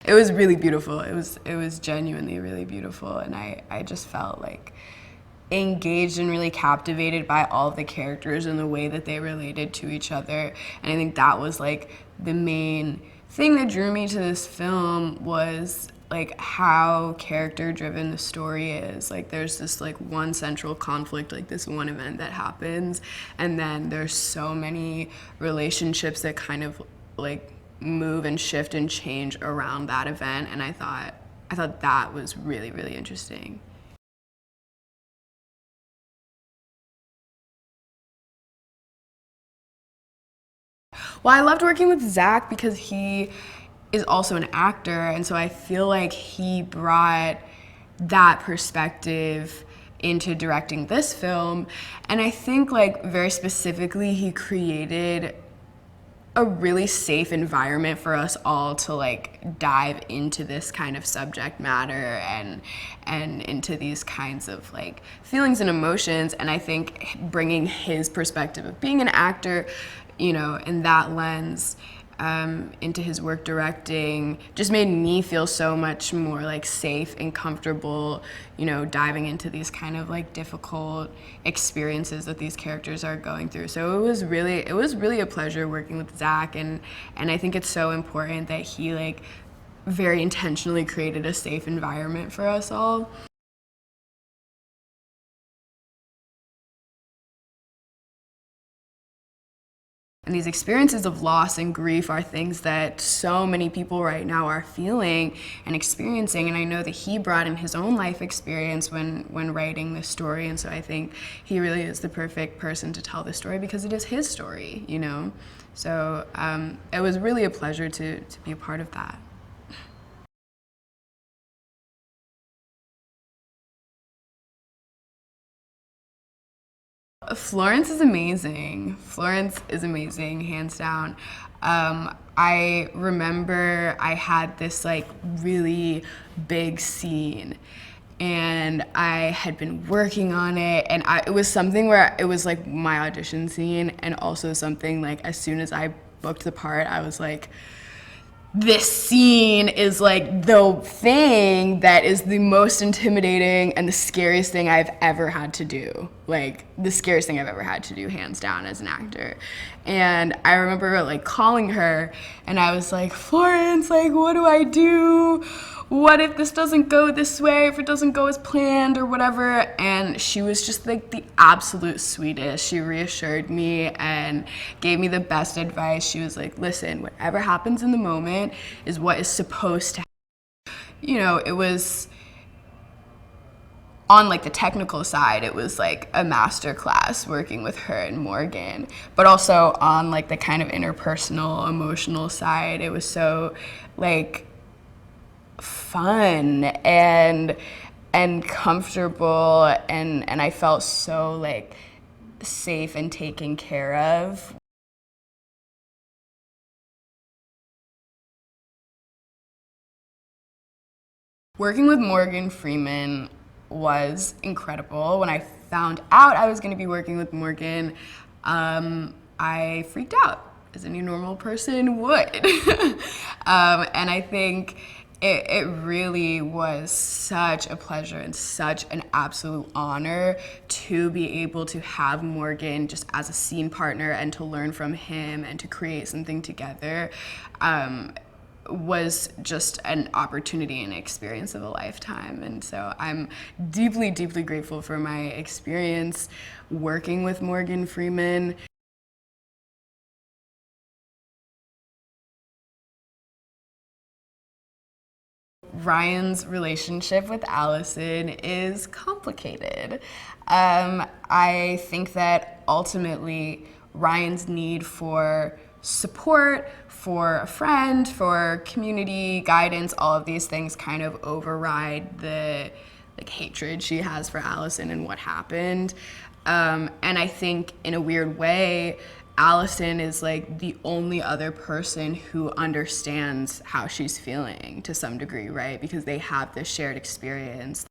It was really beautiful. It was genuinely really beautiful, and I just felt like engaged and really captivated by all of the characters and the way that they related to each other. And I think that was like the main thing that drew me to this film, was like how character driven the story is. Like there's this like one central conflict, like this one event that happens, and then there's so many relationships that kind of like move and shift and change around that event. And I thought that was really, really interesting. Well, I loved working with Zach because he is also an actor, and so I feel like he brought that perspective into directing this film. And I think like very specifically he created a really safe environment for us all to like dive into this kind of subject matter and into these kinds of like feelings and emotions. And I think bringing his perspective of being an actor, you know, in that lens, into his work directing just made me feel so much more like safe and comfortable, you know, diving into these kind of like difficult experiences that these characters are going through. So it was really a pleasure working with Zach, and I think it's so important that he like very intentionally created a safe environment for us all. And these experiences of loss and grief are things that so many people right now are feeling and experiencing. And I know that he brought in his own life experience when writing this story. And so I think he really is the perfect person to tell this story because it is his story, you know? So it was really a pleasure to be a part of that. Florence is amazing. Florence is amazing, hands down. I remember I had this like really big scene, and I had been working on it, and it was something where it was like my audition scene, and also something like as soon as I booked the part, I was like, this scene is like the thing that is the most intimidating and the scariest thing I've ever had to do. Like the scariest thing I've ever had to do, hands down, as an actor. And I remember like calling her and I was like, Florence, like what do I do? What if this doesn't go this way, if it doesn't go as planned or whatever? And she was just like the absolute sweetest. She reassured me and gave me the best advice. She was like, listen, whatever happens in the moment is what is supposed to happen. You know, it was on like the technical side, it was like a master class working with her and Morgan, but also on like the kind of interpersonal, emotional side, it was so like fun and comfortable, and I felt so like safe and taken care of. Working with Morgan Freeman was incredible. When I found out I was going to be working with Morgan, I freaked out, as any normal person would. And I think it really was such a pleasure and such an absolute honor to be able to have Morgan just as a scene partner and to learn from him and to create something together. Was just an opportunity and experience of a lifetime. And so I'm deeply, deeply grateful for my experience working with Morgan Freeman. Ryan's relationship with Allison is complicated. I think that ultimately Ryan's need for support, for a friend, for community guidance, all of these things kind of override the like hatred she has for Allison and what happened. And I think in a weird way, Allison is like the only other person who understands how she's feeling to some degree, right? Because they have this shared experience.